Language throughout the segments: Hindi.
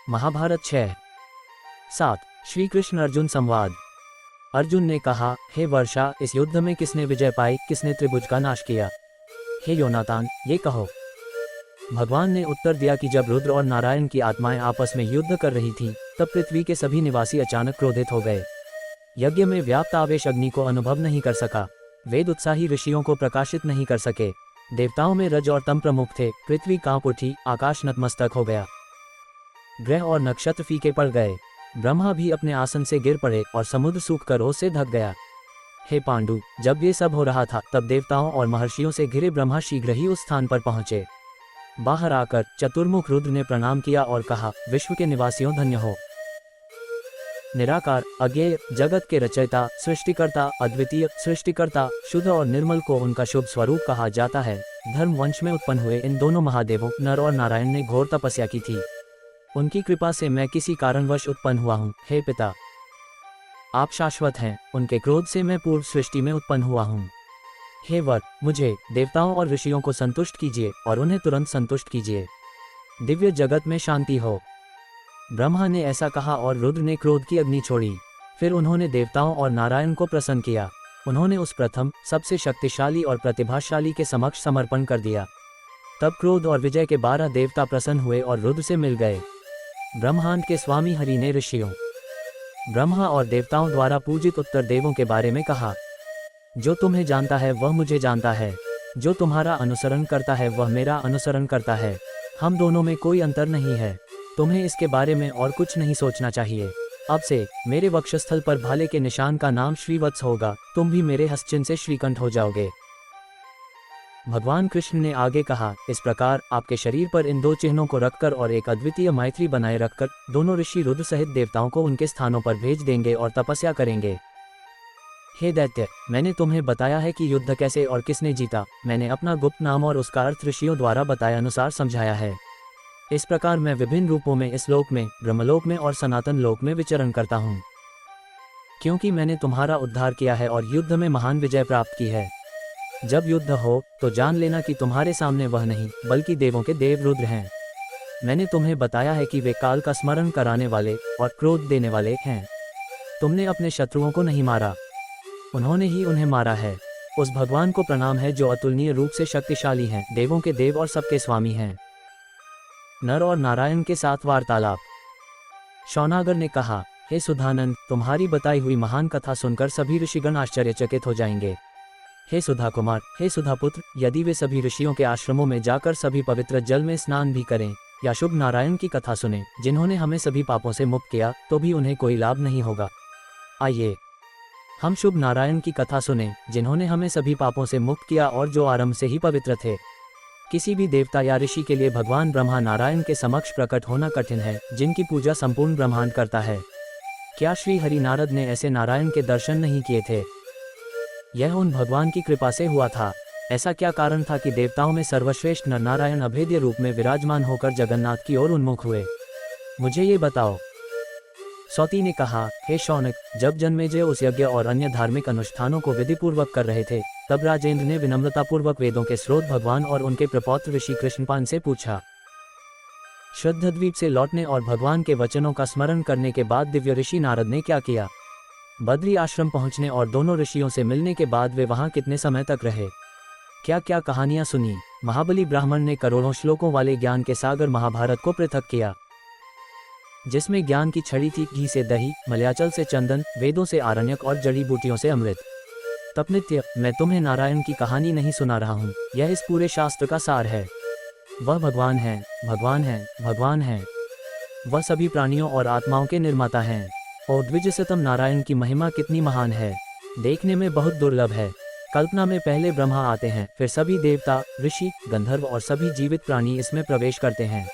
महाभारत 6:7 श्री कृष्ण अर्जुन संवाद। अर्जुन ने कहा, हे वर्षा, इस युद्ध में किसने विजय पाई, किसने त्रिभुज का नाश किया? हे योनातान, ये कहो। भगवान ने उत्तर दिया कि जब रुद्र और नारायण की आत्माएं आपस में युद्ध कर रही थीं, तब पृथ्वी के सभी निवासी अचानक क्रोधित हो गए। यज्ञ में व्याप्त आवेश अग्नि को अनुभव नहीं कर सका। वेद उत्साही ऋषियों को प्रकाशित नहीं कर सके। देवताओं में रज और तम प्रमुख थे। पृथ्वी कांप उठी, आकाश नतमस्तक हो गया। ग्रह और नक्षत्र फीके पड़ गए। ब्रह्मा भी अपने आसन से गिर पड़े और समुद्र सूखकर ओस से ढक गया। हे पांडु, जब ये सब हो रहा था, तब देवताओं और महर्षियों से घिरे ब्रह्मा शीघ्र ही उस स्थान पर पहुंचे। बाहर आकर चतुर्मुख रुद्र ने प्रणाम किया और कहा, विश्व के निवासियों, धन्य हो। निराकार, अज्ञेय, जगत के रचयिता, सृष्टिकर्ता, अद्वितीय, सृष्टिकर्ता, शुद्ध और निर्मल को उनका शुभ स्वरूप कहा जाता है। धर्म वंश में उत्पन्न हुए इन दोनों महादेवों नर और नारायण ने घोर तपस्या की थी। उनकी कृपा से मैं किसी कारणवश उत्पन्न हुआ हूँ। हे पिता, आप शाश्वत हैं। उनके क्रोध से मैं पूर्व सृष्टि में उत्पन्न हुआ हूँ। हे वर, मुझे, देवताओं और ऋषियों को संतुष्ट कीजिए और उन्हें तुरंत संतुष्ट कीजिए। दिव्य जगत में शांति हो। ब्रह्मा ने ऐसा कहा और रुद्र ने क्रोध की अग्नि छोड़ी। फिर उन्होंने देवताओं और नारायण को प्रसन्न किया। उन्होंने उस प्रथम, सबसे शक्तिशाली और प्रतिभाशाली के समक्ष समर्पण कर दिया। तब क्रोध और विजय के 12 देवता प्रसन्न हुए और रुद्र से मिल गए। ब्रह्मांड के स्वामी हरि ने ऋषियों, ब्रह्मा और देवताओं द्वारा पूजित उत्तर देवों के बारे में कहा, जो तुम्हें जानता है वह मुझे जानता है, जो तुम्हारा अनुसरण करता है वह मेरा अनुसरण करता है। हम दोनों में कोई अंतर नहीं है। तुम्हें इसके बारे में और कुछ नहीं सोचना चाहिए। अब से मेरे वक्षस्थल पर भाले के निशान का नाम श्रीवत्स होगा। तुम भी मेरे हस्तचिन्ह से श्रीकंठ हो जाओगे। भगवान कृष्ण ने आगे कहा, इस प्रकार आपके शरीर पर इन 2 चिन्हों को रखकर और एक अद्वितीय मैत्री बनाए रखकर दोनों ऋषि रुद्र सहित देवताओं को उनके स्थानों पर भेज देंगे और तपस्या करेंगे। हे दैत्य, मैंने तुम्हें बताया है कि युद्ध कैसे और किसने जीता। मैंने अपना गुप्त नाम और उसका अर्थ ऋषियों द्वारा बताए अनुसार समझाया है। इस प्रकार मैं विभिन्न रूपों में इस लोक में, ब्रह्मलोक में और सनातन लोक में विचरण करता हूँ। क्योंकि मैंने तुम्हारा उद्धार किया है और युद्ध में महान विजय प्राप्त की है। जब युद्ध हो तो जान लेना कि तुम्हारे सामने वह नहीं बल्कि देवों के देव रुद्र हैं। मैंने तुम्हें बताया है कि वे काल का स्मरण कराने वाले और क्रोध देने वाले हैं। तुमने अपने शत्रुओं को नहीं मारा, उन्होंने ही उन्हें मारा है। उस भगवान को प्रणाम है जो अतुलनीय रूप से शक्तिशाली हैं, देवों के देव और सबके स्वामी हैं। नर और नारायण के साथ वार्तालाप। शौनागर ने कहा, हे सुधानंद, तुम्हारी बताई हुई महान कथा सुनकर सभी ऋषिगण आश्चर्यचकित हो जाएंगे। हे सुधा कुमार, हे सुधा पुत्र, यदि वे सभी ऋषियों के आश्रमों में जाकर सभी पवित्र जल में स्नान भी करें या शुभ नारायण की कथा सुने, जिन्होंने हमें सभी पापों से मुक्त किया, तो भी उन्हें कोई लाभ नहीं होगा। आइए हम शुभ नारायण की कथा सुने, जिन्होंने हमें सभी पापों से मुक्त किया और जो आरंभ से ही पवित्र थे। किसी भी देवता या ऋषि के लिए भगवान ब्रह्मा नारायण के समक्ष प्रकट होना कठिन है, जिनकी पूजा संपूर्ण ब्रह्मांड करता है। क्या श्री हरि नारद ने ऐसे नारायण के दर्शन नहीं किए थे? यह उन भगवान की कृपा से हुआ था। ऐसा क्या कारण था कि देवताओं में सर्वश्रेष्ठ नर नारायण अभेद्य रूप में विराजमान होकर जगन्नाथ की ओर उन्मुख हुए? मुझे ये बताओ। सौती ने कहा, हे शौनक, जब जन्मेजय उस यज्ञ और अन्य धार्मिक अनुष्ठानों को विधिपूर्वक कर रहे थे, तब राजेंद्र ने विनम्रतापूर्वक वेदों के स्रोत भगवान और उनके प्रपौत्र ऋषि कृष्णपान से पूछा। श्रद्धद्वीप से लौटने और भगवान के वचनों का स्मरण करने के बाद दिव्य ऋषि नारद ने क्या किया? बद्री आश्रम पहुंचने और दोनों ऋषियों से मिलने के बाद वे वहां कितने समय तक रहे? क्या क्या कहानियां सुनी? महाबली ब्राह्मण ने करोड़ों श्लोकों वाले ज्ञान के सागर महाभारत को पृथक किया, जिसमें ज्ञान की छड़ी थी, घी से दही, मलयाचल से चंदन, वेदों से आरण्यक और जड़ी बूटियों से अमृत। तपनित्य, मैं तुम्हें नारायण की कहानी नहीं सुना रहा हूँ, यह इस पूरे शास्त्र का सार है। वह भगवान है, भगवान है, भगवान है। वह सभी प्राणियों और आत्माओं के निर्माता हैं। और द्विजसतम नारायण की महिमा कितनी महान है, देखने में बहुत दुर्लभ है। कल्पना में पहले ब्रह्मा आते हैं, फिर सभी देवता, ऋषि, गंधर्व और सभी जीवित प्राणी इसमें प्रवेश करते हैं।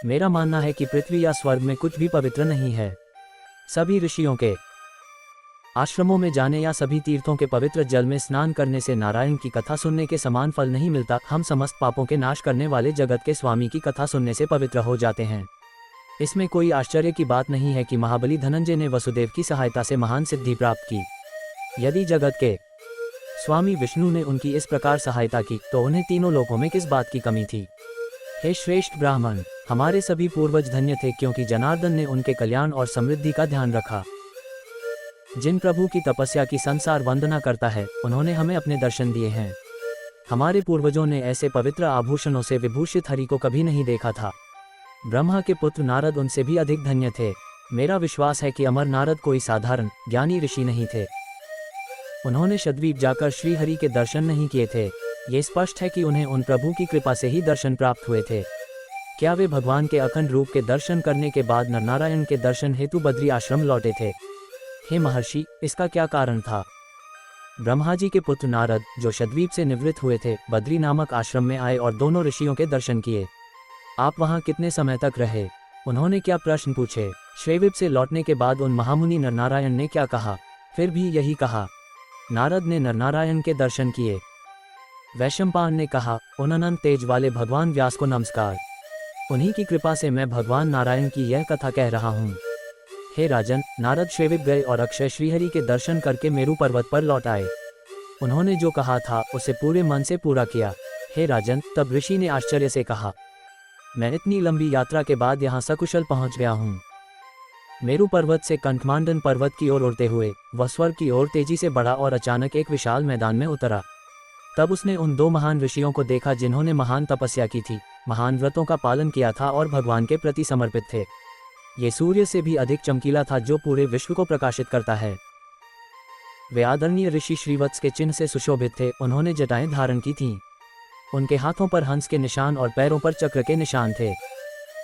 मेरा मानना है कि पृथ्वी या स्वर्ग में कुछ भी पवित्र नहीं है। सभी ऋषियों के आश्रमों में जाने या सभी तीर्थों के पवित्र जल में स्नान करने से नारायण की कथा सुनने के समान फल नहीं मिलता। हम समस्त पापों के नाश करने वाले जगत के स्वामी की कथा सुनने से पवित्र हो जाते हैं। इसमें कोई आश्चर्य की बात नहीं है कि महाबली धनंजय ने वसुदेव की सहायता से महान सिद्धि प्राप्त की। यदि जगत के स्वामी विष्णु ने उनकी इस प्रकार सहायता की, तो उन्हें तीनों लोकों में किस बात की कमी थी? हे श्रेष्ठ ब्राह्मण, हमारे सभी पूर्वज धन्य थे क्योंकि जनार्दन ने उनके कल्याण और समृद्धि का ध्यान रखा। जिन प्रभु की तपस्या की संसार वंदना करता है, उन्होंने हमें अपने दर्शन दिए हैं। हमारे पूर्वजों ने ऐसे पवित्र आभूषणों से विभूषित हरि को कभी नहीं देखा था। ब्रह्मा के पुत्र नारद उनसे भी अधिक धन्य थे। मेरा विश्वास है कि अमर नारद कोई साधारण ज्ञानी ऋषि नहीं थे। उन्होंने शतद्वीप जाकर श्रीहरि के दर्शन नहीं किए थे। ये स्पष्ट है कि उन्हें उन प्रभु की कृपा से ही दर्शन प्राप्त हुए थे। क्या वे भगवान के अखंड रूप के दर्शन करने के बाद नरनारायण के दर्शन हेतु बद्री आश्रम लौटे थे? हे महर्षि, इसका क्या कारण था? ब्रह्मा जी के पुत्र नारद, जो शतद्वीप से निवृत्त हुए थे, बद्री नामक आश्रम में आए और दोनों ऋषियों के दर्शन किए। आप वहां कितने समय तक रहे? उन्होंने क्या प्रश्न पूछे? श्वेविप से लौटने के बाद उन महामुनि नरनारायण ने क्या कहा? फिर भी यही कहा। नारद ने नरनारायण के दर्शन किए। वैशंपायन ने कहा, उन अनंत तेज वाले भगवान व्यास को नमस्कार। उन्हीं की कृपा से मैं भगवान नारायण की यह कथा कह रहा हूँ। हे राजन, नारद श्वेविप गए और अक्षय श्रीहरि के दर्शन करके मेरु पर्वत पर लौट आए। उन्होंने जो कहा था उसे पूरे मन से पूरा किया। हे राजन, तब ऋषि ने आश्चर्य से कहा, मैं इतनी लंबी यात्रा के बाद यहाँ सकुशल पहुँच गया हूँ। मेरु पर्वत से कंठमांडन पर्वत की ओर उड़ते हुए वह स्वर्ग की ओर तेजी से बढ़ा और अचानक एक विशाल मैदान में उतरा। तब उसने उन दो महान ऋषियों को देखा जिन्होंने महान तपस्या की थी, महान व्रतों का पालन किया था और भगवान के प्रति समर्पित थे। ये सूर्य से भी अधिक चमकीला था जो पूरे विश्व को प्रकाशित करता है। वे आदरणीय ऋषि श्रीवत्स के चिन्ह से सुशोभित थे। उन्होंने जटाएं धारण की थीं। उनके हाथों पर हंस के निशान और पैरों पर चक्र के निशान थे।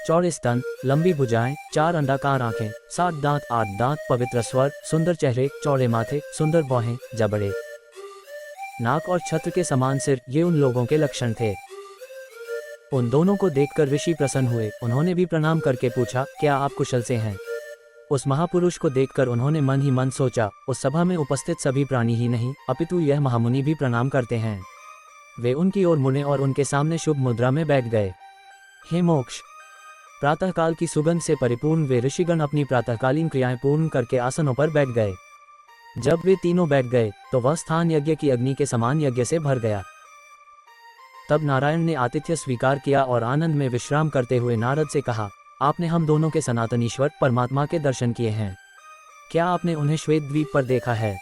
चौड़े स्तन, लंबी भुजाएं, 4 अंडाकार आंखें, 7 दांत, 8 दांत, पवित्र स्वर, सुंदर चेहरे, चौड़े माथे, सुंदर भौहें, जबड़े, नाक और छत्र के समान सिर, ये उन लोगों के लक्षण थे। उन दोनों को देखकर ऋषि प्रसन्न हुए। उन्होंने भी प्रणाम करके पूछा, क्या आप कुशल से हैं? उस महापुरुष को देखकर उन्होंने मन ही मन सोचा, उस सभा में उपस्थित सभी प्राणी ही नहीं अपितु यह महामुनि भी प्रणाम करते हैं। वे उनकी ओर मुड़े और उनके सामने शुभ मुद्रा में बैठ गए। हे मोक्ष! प्रातःकाल की सुगंध से परिपूर्ण वे ऋषिगण अपनी प्रातःकालीन क्रियाएं पूर्ण करके आसनों पर बैठ गए। जब वे तीनों बैठ गए तो वह स्थान यज्ञ की अग्नि के समान यज्ञ से भर गया। तब नारायण ने आतिथ्य स्वीकार किया और आनंद में विश्राम करते हुए नारद से कहा, आपने हम दोनों के सनातन ईश्वर परमात्मा के दर्शन किए हैं। क्या आपने उन्हें श्वेत द्वीप पर देखा है?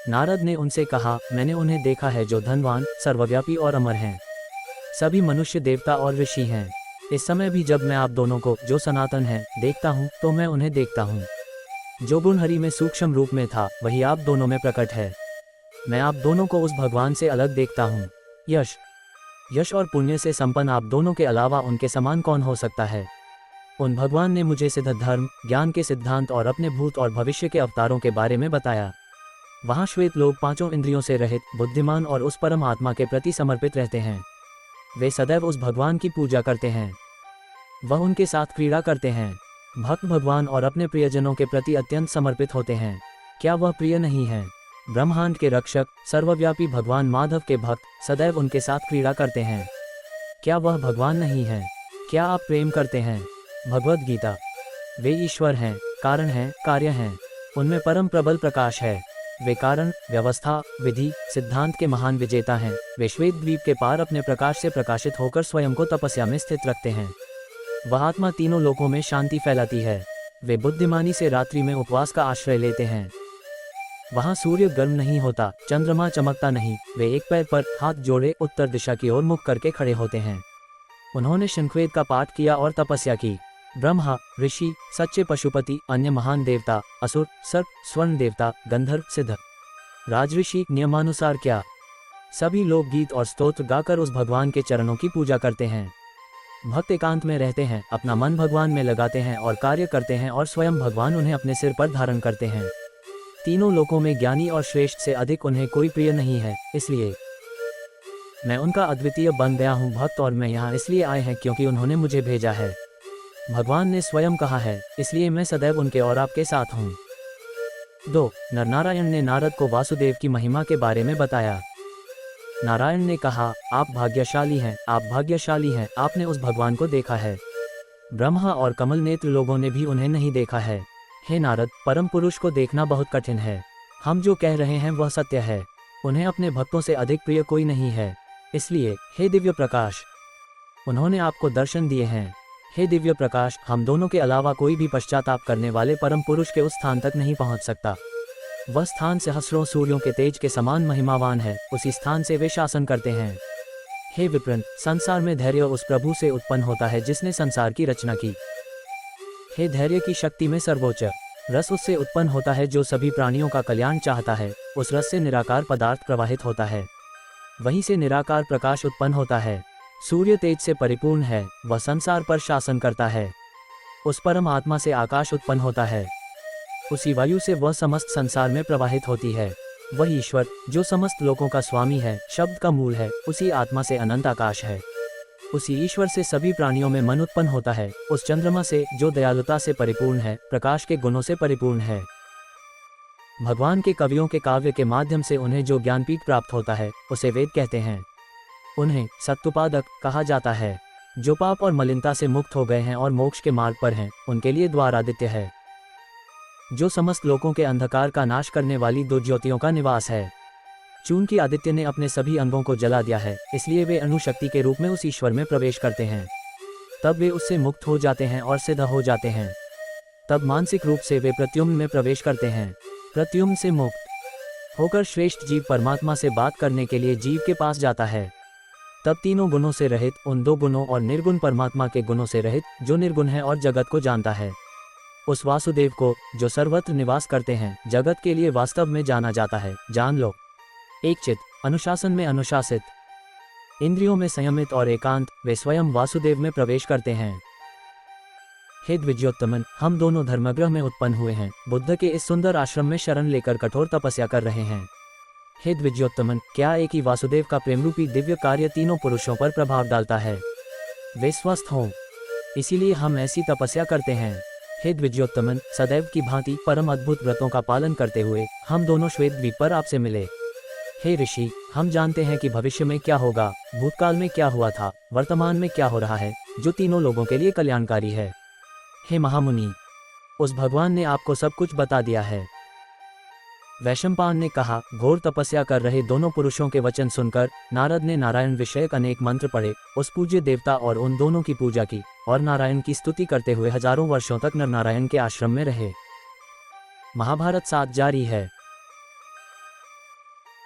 नारद ने उनसे कहा, मैंने उन्हें देखा है जो धनवान, सर्वव्यापी और अमर हैं। सभी मनुष्य, देवता और ऋषि हैं। इस समय भी जब मैं आप दोनों को, जो सनातन हैं, देखता हूँ तो मैं उन्हें देखता हूँ। जो गुण हरि में सूक्ष्म रूप में था वही आप दोनों में प्रकट है। मैं आप दोनों को उस भगवान से अलग देखता हूँ। यश और पुण्य से संपन्न आप दोनों के अलावा उनके समान कौन हो सकता है? उन भगवान ने मुझे सिद्ध धर्म, ज्ञान के सिद्धांत और अपने भूत और भविष्य के अवतारों के बारे में बताया। वहाँ श्वेत लोग 5 इंद्रियों से रहित, बुद्धिमान और उस परम आत्मा के प्रति समर्पित रहते हैं। वे सदैव उस भगवान की पूजा करते हैं। वह उनके साथ क्रीड़ा करते हैं। भक्त भगवान और अपने प्रियजनों के प्रति अत्यंत समर्पित होते हैं। क्या वह प्रिय नहीं है? ब्रह्मांड के रक्षक, सर्वव्यापी भगवान माधव के भक्त सदैव उनके साथ क्रीड़ा करते हैं। क्या वह भगवान नहीं है? क्या आप प्रेम करते हैं? भगवद गीता। वे ईश्वर हैं, कारण हैं, कार्य हैं। उनमें परम प्रबल प्रकाश है। वे कारण, व्यवस्था, विधि, सिद्धांत के महान विजेता हैं। वे श्वेत द्वीप के पार अपने प्रकाश से प्रकाशित होकर स्वयं को तपस्या में स्थित रखते हैं। वह आत्मा तीनों लोकों में शांति फैलाती है। वे बुद्धिमानी से रात्रि में उपवास का आश्रय लेते हैं। वहाँ सूर्य गर्म नहीं होता, चंद्रमा चमकता नहीं। वे एक पैर पर हाथ जोड़े उत्तर दिशा की ओर मुख करके खड़े होते हैं। उन्होंने शंखवेद का पाठ किया और तपस्या की। ब्रह्मा, ऋषि, सच्चे पशुपति, अन्य महान देवता, असुर, सर्प, स्वर्ण देवता, गंधर्व, सिद्ध, राजऋषि, नियमानुसार क्या सभी लोग गीत और स्तोत्र गाकर उस भगवान के चरणों की पूजा करते हैं। भक्त एकांत में रहते हैं, अपना मन भगवान में लगाते हैं और कार्य करते हैं और स्वयं भगवान उन्हें अपने सिर पर धारण करते हैं। तीनों लोकों में ज्ञानी और श्रेष्ठ से अधिक उन्हें कोई प्रिय नहीं है, इसलिए मैं उनका अद्वितीय बन गया हूँ। भक्त और मैं यहाँ इसलिए आए हैं क्योंकि उन्होंने मुझे भेजा है। भगवान ने स्वयं कहा है, इसलिए मैं सदैव उनके और आपके साथ हूँ। 2. नरनारायण ने नारद को वासुदेव की महिमा के बारे में बताया। नारायण ने कहा, आप भाग्यशाली हैं, आप भाग्यशाली हैं, आपने उस भगवान को देखा है। ब्रह्मा और कमल नेत्र लोगों ने भी उन्हें नहीं देखा है। हे नारद, परम पुरुष को देखना बहुत कठिन है। हम जो कह रहे हैं वह सत्य है। उन्हें अपने भक्तों से अधिक प्रिय कोई नहीं है। इसलिए हे दिव्य प्रकाश, उन्होंने आपको दर्शन दिए हैं। हे दिव्य प्रकाश, हम दोनों के अलावा कोई भी पश्चाताप करने वाले परम पुरुष के उस स्थान तक नहीं पहुंच सकता। वह स्थान सहस्रों सूर्यों के तेज के समान महिमावान है, उसी स्थान से वे शासन करते हैं। हे विप्रन, संसार में धैर्य उस प्रभु से उत्पन्न होता है जिसने संसार की रचना की। हे धैर्य की शक्ति में सर्वोच्च, रस उससे उत्पन्न होता है जो सभी प्राणियों का कल्याण चाहता है। उस रस से निराकार पदार्थ प्रवाहित होता है, वहीं से निराकार प्रकाश उत्पन्न होता है। सूर्य तेज से परिपूर्ण है, वह संसार पर शासन करता है। उस परम आत्मा से आकाश उत्पन्न होता है, उसी वायु से वह समस्त संसार में प्रवाहित होती है। वही ईश्वर जो समस्त लोकों का स्वामी है, शब्द का मूल है, उसी आत्मा से अनंत आकाश है। उसी ईश्वर से सभी प्राणियों में मन उत्पन्न होता है। उस चंद्रमा से जो दयालुता से परिपूर्ण है, प्रकाश के गुणों से परिपूर्ण है। भगवान के कवियों के काव्य के माध्यम से उन्हें जो ज्ञानपीठ प्राप्त होता है, उसे वेद कहते हैं। उन्हें सत्योपादक कहा जाता है। जो पाप और मलिनता से मुक्त हो गए हैं और मोक्ष के मार्ग पर हैं, उनके लिए द्वार आदित्य है, जो समस्त लोगों के अंधकार का नाश करने वाली दो ज्योतियों का निवास है। चूंकि आदित्य ने अपने सभी अंगों को जला दिया है, इसलिए वे अणुशक्ति के रूप में उस ईश्वर में प्रवेश करते हैं। तब वे उससे मुक्त हो जाते हैं और सिद्ध हो जाते हैं। तब मानसिक रूप से वे प्रत्युम्न में प्रवेश करते हैं। प्रत्युम्न से मुक्त होकर श्रेष्ठ जीव परमात्मा से बात करने के लिए जीव के पास जाता है। तब तीनों गुणों से रहित, उन दो गुणों और निर्गुण परमात्मा के गुणों से रहित, जो निर्गुण है और जगत को जानता है, उस वासुदेव को जो सर्वत्र निवास करते हैं, जगत के लिए वास्तव में जाना जाता है। जान लो। एक चित, अनुशासन में अनुशासित, इंद्रियों में संयमित और एकांत, वे स्वयं वासुदेव में प्रवेश करते हैं। हे द्विजोत्तमन, हम दोनों धर्मगृह में उत्पन्न हुए हैं। बुद्ध के इस सुंदर आश्रम में शरण लेकर कठोर तपस्या कर रहे हैं। हे द्विजोत्तमन, क्या एक ही वासुदेव का प्रेमरूपी दिव्य कार्य तीनों पुरुषों पर प्रभाव डालता है? वे स्वस्थ हों, इसीलिए हम ऐसी तपस्या करते हैं। हे द्विजोत्तमन, सदैव की भांति परम अद्भुत व्रतों का पालन करते हुए हम दोनों श्वेत द्वीप पर आपसे मिले। हे ऋषि, हम जानते हैं कि भविष्य में क्या होगा, भूतकाल में क्या हुआ था, वर्तमान में क्या हो रहा है, जो तीनों लोगों के लिए कल्याणकारी है। हे महामुनि, उस भगवान ने आपको सब कुछ बता दिया है। वैशंपायन ने कहा, घोर तपस्या कर रहे दोनों पुरुषों के वचन सुनकर नारद ने नारायण विषयक अनेक मंत्र पढ़े, उस पूज्य देवता और उन दोनों की पूजा की और नारायण की स्तुति करते हुए हजारों वर्षों तक नरनारायण के आश्रम में रहे। महाभारत 7 जारी है।